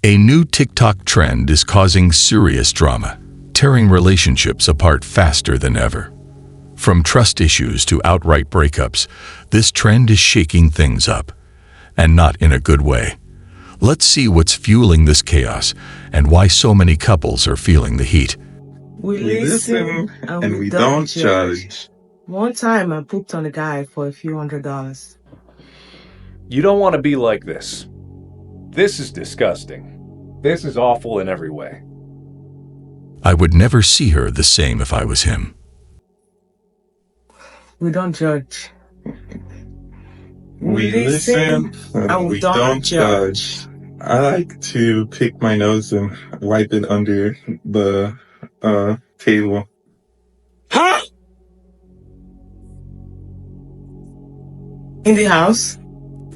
A new TikTok trend is causing serious drama, tearing relationships apart faster than ever. From trust issues to outright breakups, this trend is shaking things up, and not in a good way. Let's see what's fueling this chaos and why so many couples are feeling the heat. We listen and we don't judge. One time I pooped on a guy for a few $100s. You don't want to be like this. This is disgusting. This is awful in every way. I would never see her the same if I was him. We don't judge. We listen and we don't judge. I like to pick my nose and wipe it under the table. Huh? In the house?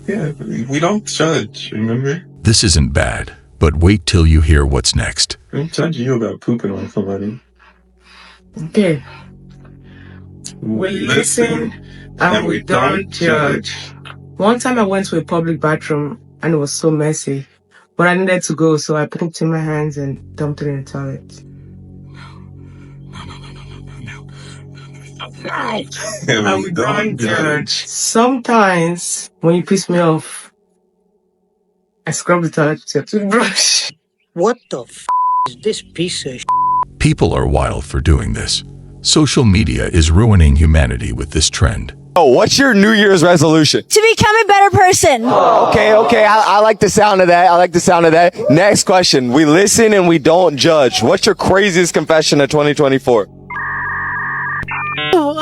Yeah, we don't judge, remember? This isn't bad, but wait till you hear what's next. I don't judge you about pooping on somebody. Okay. We listen and we don't judge. One time I went to a public bathroom and it was so messy. But I needed to go, so I pooped in my hands and dumped it in the toilet. And we don't judge. Sometimes, when you piss me off, I scrub the toilet with your toothbrush. What the is this piece of People are wild for doing this. Social media is ruining humanity with this trend. Oh, what's your New Year's resolution? To become a better person. Okay. I like the sound of that. Next question. We listen and we don't judge. What's your craziest confession of 2024?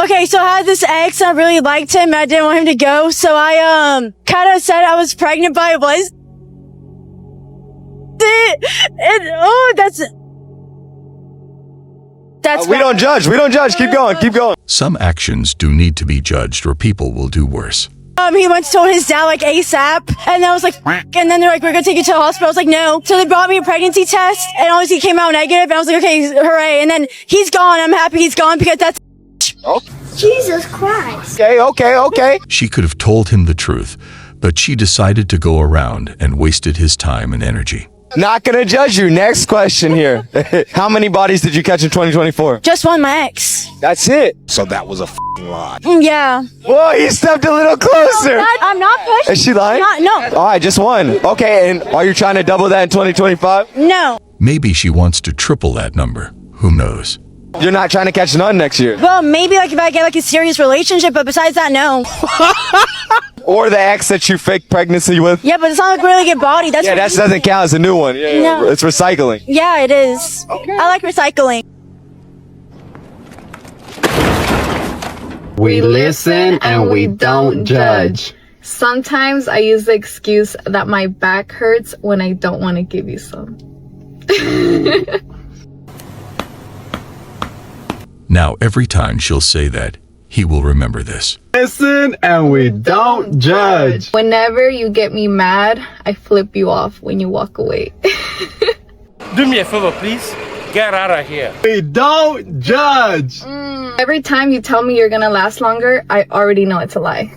Okay, so I had this ex and I really liked him and I didn't want him to go. So I kind of said I was pregnant, but I was. That's we don't judge. Keep going. Some actions do need to be judged or people will do worse. He went to tell his dad like ASAP, and I was like, and then they're like, we're gonna take you to the hospital. I was like, no. So they brought me a pregnancy test, and obviously it came out negative, and I was like, okay, hooray. And then he's gone. I'm happy he's gone because that's. Oh. Jesus Christ. Okay. She could have told him the truth, but she decided to go around and wasted his time and energy. Not gonna judge you. Next question here. How many bodies did you catch in 2024? Just one, my ex. That's it. So that was a lie. Yeah. Whoa, you stepped a little closer. I'm not pushing. Is she lying? No. All right, just one. Okay, and are you trying to double that in 2025? No. Maybe she wants to triple that number. Who knows? You're not trying to catch none next year. Well, maybe like if I get like a serious relationship, but besides that, no. Or the ex that you faked pregnancy with. Yeah, but it's not like really good body. That doesn't count as a new one. Yeah, No. It's recycling. Yeah, it is. Okay. I like recycling. We listen and we don't judge. Sometimes I use the excuse that my back hurts when I don't want to give you some. Now, every time she'll say that, he will remember this. Listen and we don't judge. Whenever you get me mad, I flip you off when you walk away. Do me a favor, please. Get out of here. We don't judge. Every time you tell me you're gonna last longer, I already know it's a lie.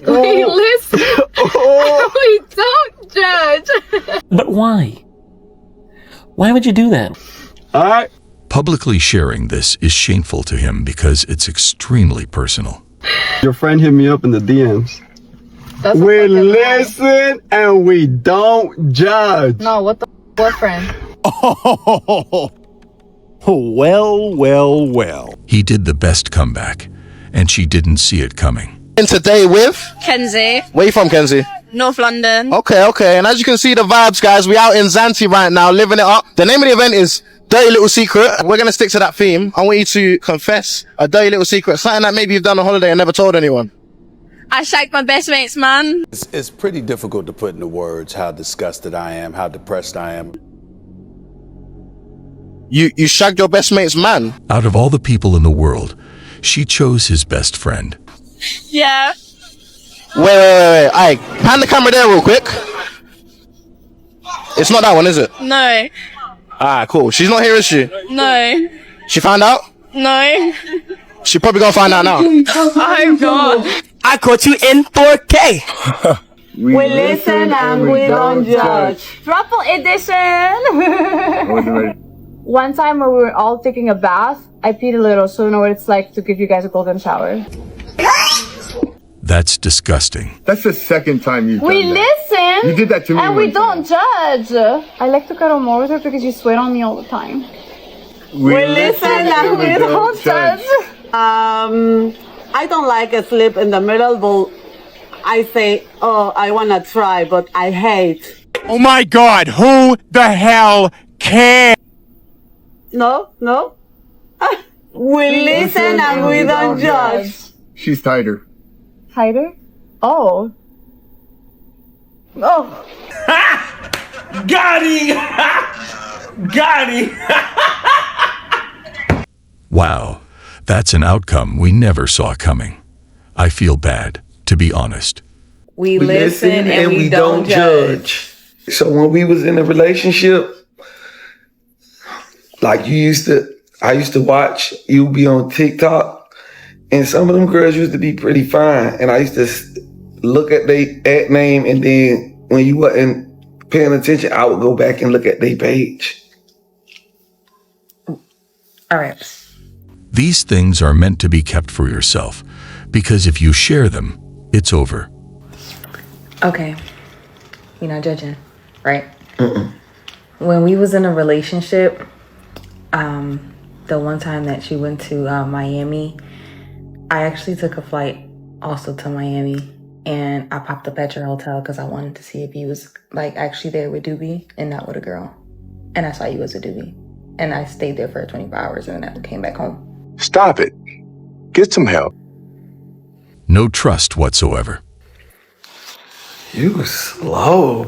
We listen. We don't judge. But why? Why would you do that? All right. Publicly sharing this is shameful to him because it's extremely personal. Your friend hit me up in the DMs. We listen and we don't judge. No, what the boyfriend? Oh, well. He did the best comeback, and she didn't see it coming. And today with Kenzie. Where you from, Kenzie? North London. Okay. And as you can see the vibes, guys, we out in Zante right now, living it up. The name of the event is Dirty Little Secret. We're going to stick to that theme. I want you to confess a dirty little secret, something that maybe you've done on holiday and never told anyone. I shagged my best mate's man. It's pretty difficult to put into words how disgusted I am, how depressed I am. You shagged your best mate's man? Out of all the people in the world, she chose his best friend. Yeah. Wait. Alright, hand the camera there real quick. It's not that one, is it? No. Alright, cool. She's not here, is she? No. She found out? No. She probably gonna find out now. Oh God. I caught you in 4K. We listen and we don't judge. Throuple edition! One time when we were all taking a bath, I peed a little, so I know what it's like to give you guys a golden shower. That's disgusting. That's the second time you've done We that. listen You did that to me and one we don't judge. I like to cuddle more with her because you sweat on me all the time. We listen and we don't judge. I don't like a slip in the middle, but I say, oh, I want to try, but I hate. Oh my God, who the hell cares? No. We listen and we don't judge. She's tighter. Tighter? Oh. Oh. Got him! Got him! Wow, that's an outcome we never saw coming. I feel bad, to be honest. We listen and we don't judge. So when we was in a relationship, like I used to watch you be on TikTok, and some of them girls used to be pretty fine, and I used to look at their ad name, and then when you wasn't paying attention, I would go back and look at their page. All right. These things are meant to be kept for yourself, because if you share them, it's over. Okay. You're not judging, right? When we was in a relationship, the one time that she went to Miami, I actually took a flight also to Miami, and I popped up at your hotel because I wanted to see if you was like actually there with Doobie and not with a girl. And I saw you as a Doobie. And I stayed there for 24 hours and then I came back home. Stop it. Get some help. No trust whatsoever. You slow.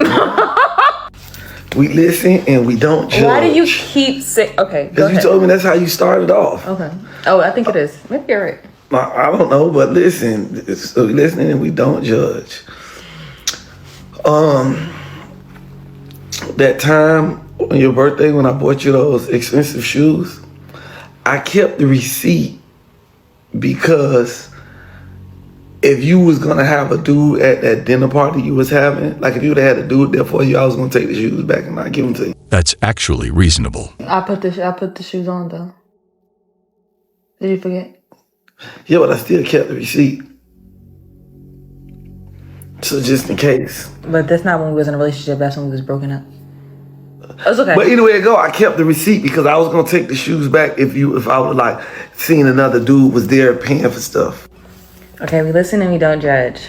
We listen and we don't judge. Why do you keep saying... Okay, go Because you ahead. told me that's how you started off. Okay. Oh, I think it is. Maybe you're right. I don't know, but listen. So we listen and we don't judge. That time on your birthday when I bought you those expensive shoes, I kept the receipt because if you was gonna have a dude at that dinner party you was having, like if you would have had a dude there for you, I was gonna take the shoes back and not give them to you. That's actually reasonable. I put the shoes on though. Did you forget? Yeah, but I still kept the receipt. So just in case. But that's not when we was in a relationship. That's when we was broken up. It's okay. But either way it go, I kept the receipt because I was gonna take the shoes back if I would like seen another dude was there paying for stuff. Okay, we listen and we don't judge.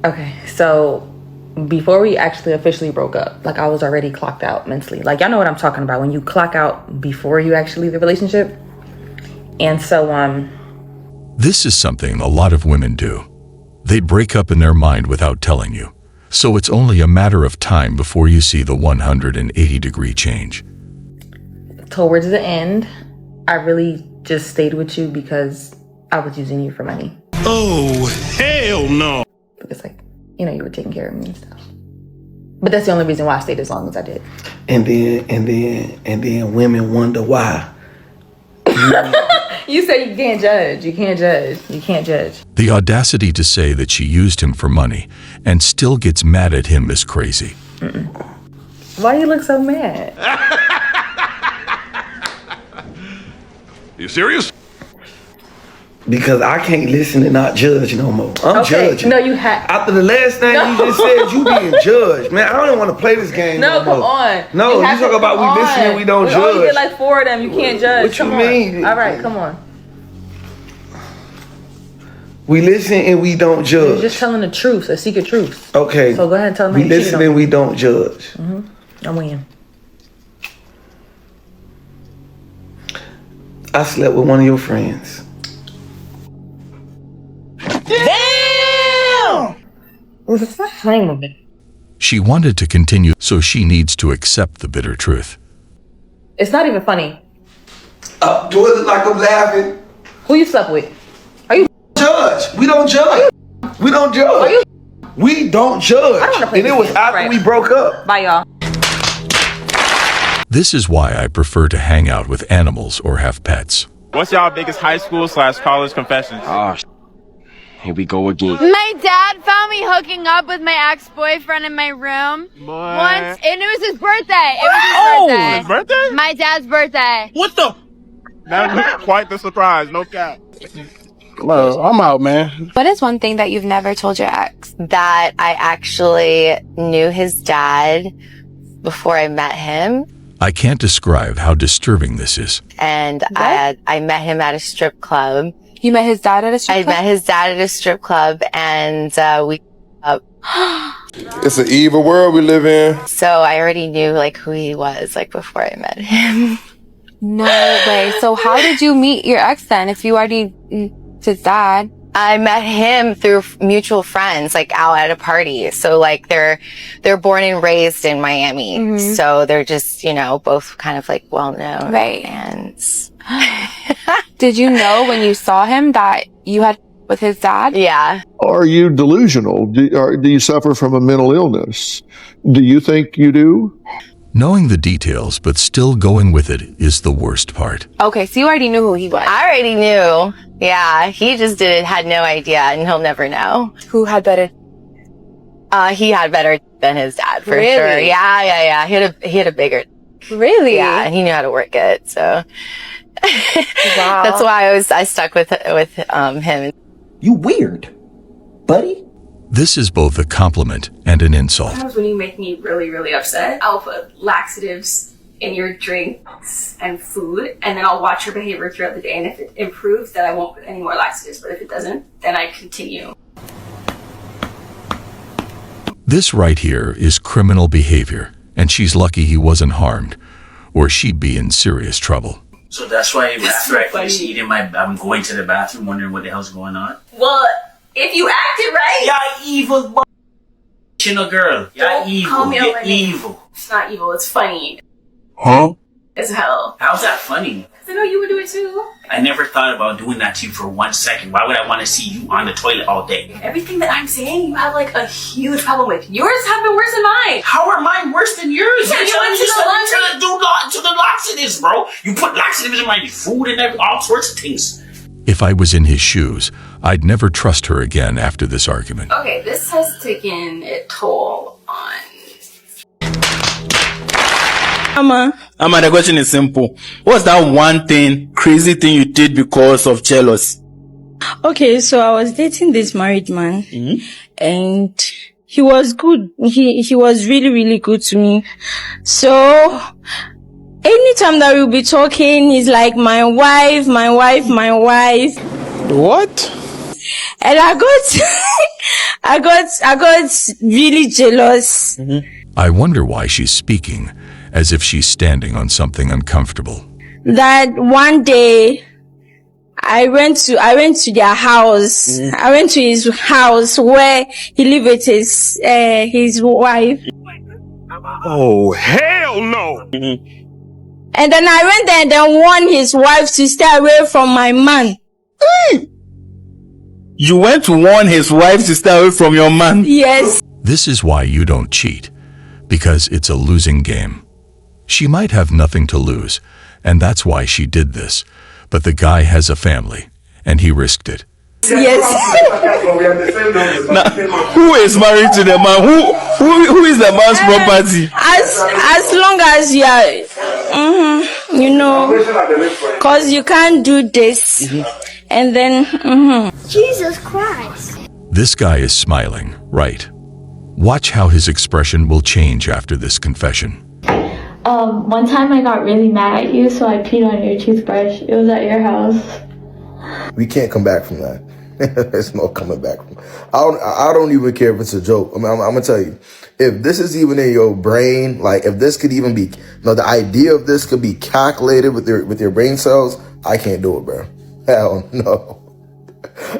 Okay, so before we actually officially broke up, like I was already clocked out mentally. Like y'all know what I'm talking about when you clock out before you actually leave the relationship. And so This is something a lot of women do. They break up in their mind without telling you. So it's only a matter of time before you see the 180-degree change. towards the end, I really just stayed with you because I was using you for money. Oh, hell no. Because like, you know, you were taking care of me and stuff. But that's the only reason why I stayed as long as I did. And then women wonder why. You say you can't judge. You can't judge. You can't judge. The audacity to say that she used him for money and still gets mad at him is crazy. Why do you look so mad? You serious? Because I can't listen and not judge no more. I'm judging. No, you have. After the last thing you just said, you being judged. Man, I don't want to play this game no more. Come on. No, you talk about we listen and we don't judge. Oh, you get like 4 of them. You can't judge. What you mean? All right, come on. We listen and we don't judge. You're just telling the truth, a secret truth. Okay. So go ahead and tell them we listen and we don't judge. I win. I slept with one of your friends. Damn! What's the name of it? She wanted to continue, so she needs to accept the bitter truth. It's not even funny. Do it look like I'm laughing? Who you slept with? Are you judge? We don't judge. We don't judge. We don't judge. I don't want to play and this it was game. after we broke up. Bye, y'all. This is why I prefer to hang out with animals or have pets. What's y'all biggest high school / college confessions? Here we go again. My dad found me hooking up with my ex-boyfriend in my room once, and it was his birthday. It was his birthday. His birthday? My dad's birthday. What the? That was quite the surprise, no cap. Well, I'm out, man. What is one thing that you've never told your ex? That I actually knew his dad before I met him. I can't describe how disturbing this is. And I met him at a strip club. You met his dad at a strip club? I met his dad at a strip club, and we It's an evil world we live in. So I already knew like who he was like before I met him. No way. So how did you meet your ex then if you already his dad? I met him through mutual friends, like out at a party. So like they're born and raised in Miami. So they're just, you know, both kind of like well known. Right. And did you know when you saw him that you had with his dad? Yeah. Are you delusional? Do you suffer from a mental illness? Do you think you do? Knowing the details but still going with it is the worst part. Okay, so you already knew who he was. I already knew. Yeah, he just had no idea, and he'll never know. Who had better? He had better than his dad, for Really? sure. Yeah. He had a bigger. Really? Yeah, and he knew how to work it, so. Wow. That's why I stuck with him. You weird, buddy. This is both a compliment and an insult. Sometimes when you make me really, really upset, I'll put laxatives in your drinks and food, and then I'll watch your behavior throughout the day, and if it improves, then I won't put any more laxatives, but if it doesn't, then I continue. This right here is criminal behavior, and she's lucky he wasn't harmed, or she'd be in serious trouble. So that's why after I finish eating, I'm going to the bathroom wondering what the hell's going on. Well, if you acted right. Y'all evil, girl. Y'all evil. Call me You're out my name. evil. It's not evil, it's funny. Huh? As hell. How's that funny? I know you would do it too. I never thought about doing that to you for 1 second. Why would I want to see you on the toilet all day? Everything that I'm saying, you have like a huge problem with. Yours have been worse than mine. How are mine worse than yours? Yeah, you went to the laundry. To the laxatives, bro. You put laxatives in my food and all sorts of things. If I was in his shoes, I'd never trust her again after this argument. Okay, this has taken a toll on... Amma, the question is simple. What's that one thing, crazy thing you did because of jealousy? Okay, so I was dating this married man, and he was good. He was really, really good to me. So anytime that we'll be talking, he's like, my wife. What? And I got really jealous. I wonder why she's speaking as if she's standing on something uncomfortable. That one day I went to their house. I went to his house where he lived with his wife. Oh, hell no! And then I went there and then warned his wife to stay away from my man. You went to warn his wife to stay away from your man? Yes. This is why you don't cheat, because it's a losing game. She might have nothing to lose, and that's why she did this. But the guy has a family, and he risked it. Yes. Now, who is married to the man? Who is the man's property? As long as you are, you know, cause you can't do this, and then. Jesus Christ. This guy is smiling, right? Watch how his expression will change after this confession. One time I got really mad at you, so I peed on your toothbrush. It was at your house. We can't come back from that. There's no coming back from. I don't even care if it's a joke. I'm gonna tell you, if this is even in your brain, like if this could even be, the idea of this could be calculated with your brain cells, I can't do it, bro. Hell no.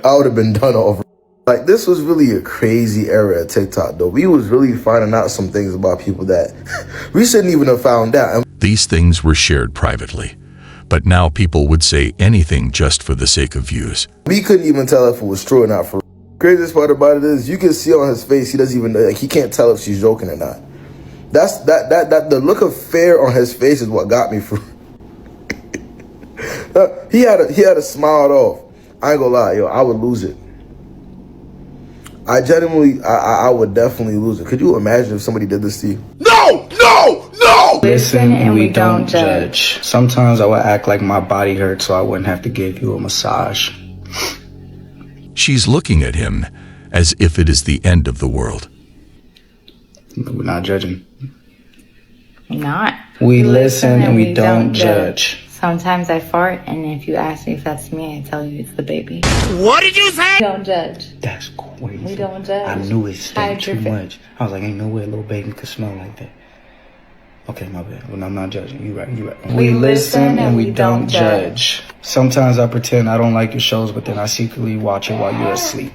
I would have been done over. Like, this was really a crazy era at TikTok, though. We was really finding out some things about people that we shouldn't even have found out. These things were shared privately, but now people would say anything just for the sake of views. We couldn't even tell if it was true or not. For craziest part about it is, you can see on his face, he doesn't even, like, he can't tell if she's joking or not. That's the look of fear on his face is what got me through. He had a smile off. I ain't gonna lie, yo, I would lose it. I genuinely, I would definitely lose it. Could you imagine if somebody did this to you? No, no, no! Listen and we don't judge. Sometimes I would act like my body hurts so I wouldn't have to give you a massage. She's looking at him as if it is the end of the world. We're not judging. Not. We listen and we don't judge. Sometimes I fart, and if you ask me if that's me, I tell you it's the baby. What did you say? We don't judge. That's crazy. We don't judge. I knew it stank Hide too your face. much. I was like, ain't no way a little baby could smell like that. Okay, my bad. Well, I'm not judging. You right, you right. We listen and we don't judge. Sometimes I pretend I don't like your shows, but then I secretly watch it while you're asleep.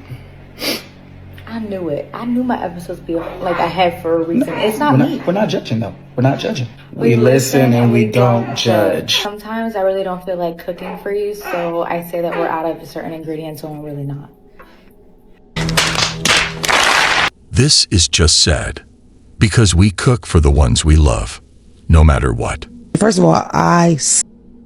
I knew it. I knew my episodes be like I had for a reason. It's not me. We're not judging though. We're not judging. We listen and we don't judge. Sometimes I really don't feel like cooking for you, so I say that we're out of certain ingredients when we're really not. This is just sad, because we cook for the ones we love, no matter what. First of all, I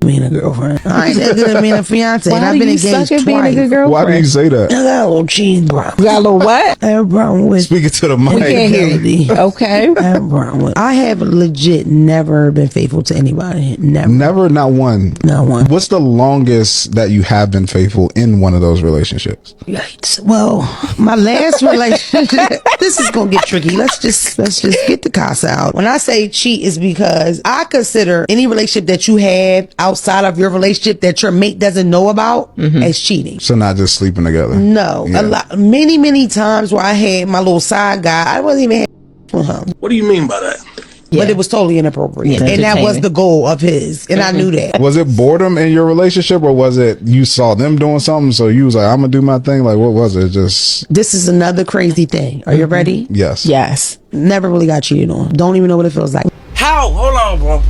being a girlfriend. I ain't that good at being a fiance. And I've been engaged twice. Why do you say that? I got a little cheese problem. You got a little what? I have a problem with Speaking to the mic. We can't hear you. Okay. I have a problem with I have legit never been faithful to anybody. Never, not one. Not one. What's the longest that you have been faithful in one of those relationships? Yikes. Well, my last relationship, this is gonna get tricky. Let's just get the casa out. When I say cheat, is because I consider any relationship that you have outside of your relationship that your mate doesn't know about as cheating. So not just sleeping together. No. Yeah. Many times where I had my little side guy, I wasn't even with him. What do you mean by that? But it was totally inappropriate. Yeah, and that was the goal of his. And I knew that. Was it boredom in your relationship, or was it you saw them doing something so you was like, I'm gonna do my thing? Like, what was it? Just This is another crazy thing. Are you ready? Yes. Yes. Never really got cheated on. Don't even know what it feels like. How? Hold on, bro.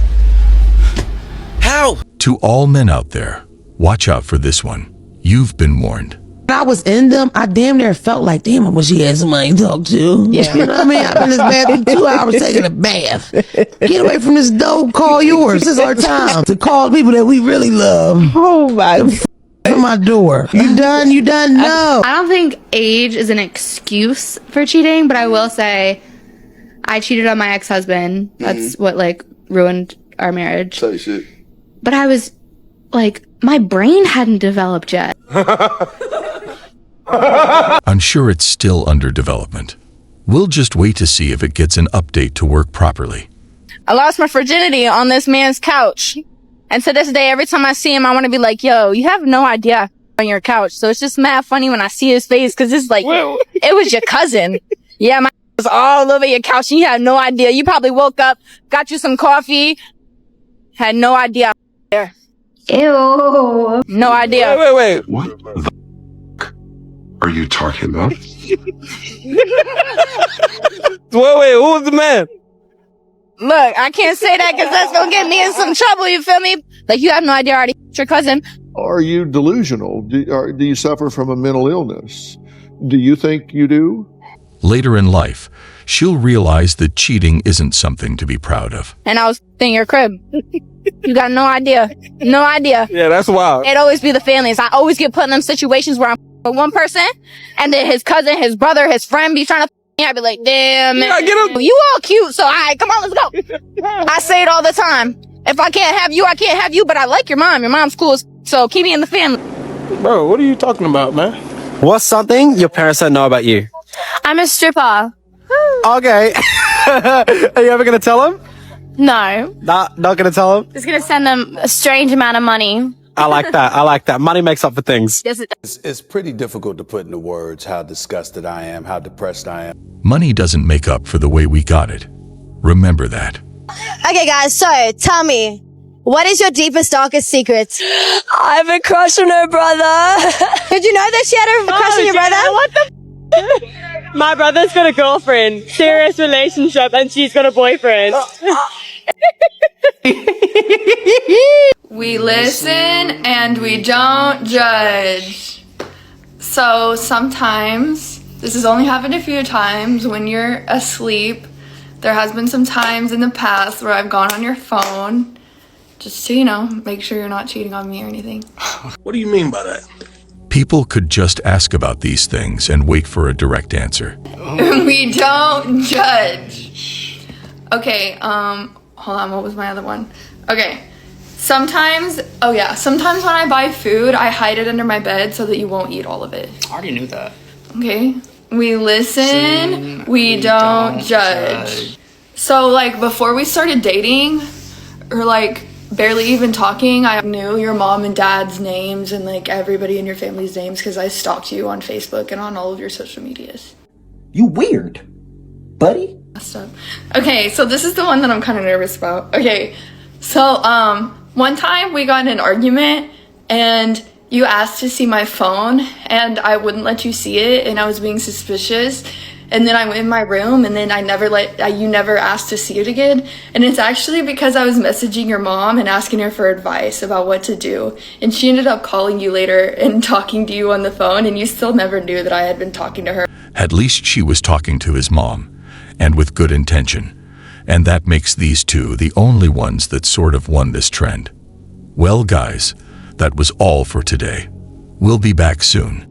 How? To all men out there, watch out for this one. You've been warned. When I was in them, I damn near felt like, damn, I wish he had somebody to talk to. Yeah. You know what I mean? I've been in this bathroom 2 hours taking a bath. Get away from this dope, call yours. This is our time to call people that we really love. Oh my from my door. You done? You done? No. I don't think age is an excuse for cheating, but I will say I cheated on my ex-husband. That's what like ruined our marriage. Say shit. But I was like, my brain hadn't developed yet. I'm sure it's still under development. We'll just wait to see if it gets an update to work properly. I lost my virginity on this man's couch. And to this day, every time I see him, I want to be like, yo, you have no idea on your couch. So it's just mad funny when I see his face, because it's like, it was your cousin. Yeah, my was all over your couch and you had no idea. You probably woke up, got you some coffee, had no idea. There. Ew. No idea. Wait. What the are you talking about? Wait, who was the man? Look, I can't say that because that's going to get me in some trouble, you feel me? Like, you have no idea already your cousin. Are you delusional? Do you suffer from a mental illness? Do you think you do? Later in life, she'll realize that cheating isn't something to be proud of. And I was in your crib. You got no idea. No idea. Yeah, that's wild. It'd always be the families. I always get put in them situations where I'm with one person, and then his cousin, his brother, his friend be trying to me. I'd be like, damn, man. You all cute, so all right, come on, let's go. I say it all the time. If I can't have you, I can't have you, but I like your mom. Your mom's cool, so keep me in the family. Bro, what are you talking about, man? What's something your parents don't know about you? I'm a stripper. Okay. Are you ever going to tell them? No. Not going to tell them? Just gonna send them a strange amount of money. I like that. I like that. Money makes up for things. Yes, it It's pretty difficult to put into words how disgusted I am, how depressed I am. Money doesn't make up for the way we got it. Remember that. Okay, guys, so tell me, what is your deepest, darkest secret? I have a crush on her brother. Did you know that she had a crush on your brother? What the My brother's got a girlfriend, serious relationship, and she's got a boyfriend. We listen and we don't judge. So sometimes, this has only happened a few times when you're asleep. There has been some times in the past where I've gone on your phone just to, make sure you're not cheating on me or anything. What do you mean by that? People could just ask about these things and wait for a direct answer. We don't judge. Okay, hold on, what was my other one? Okay, sometimes when I buy food, I hide it under my bed so that you won't eat all of it. I already knew that. Okay, we listen, we don't judge. So like before we started dating, or like barely even talking, I knew your mom and dad's names and like everybody in your family's names because I stalked you on Facebook and on all of your social medias. You weird, buddy. Okay, so this is the one that I'm kind of nervous about. Okay, so one time we got in an argument and you asked to see my phone and I wouldn't let you see it and I was being suspicious. And then I went in my room and then you never asked to see it again. And it's actually because I was messaging your mom and asking her for advice about what to do. And she ended up calling you later and talking to you on the phone and you still never knew that I had been talking to her. At least she was talking to his mom, and with good intention. And that makes these two the only ones that sort of won this trend. Well, guys, that was all for today. We'll be back soon.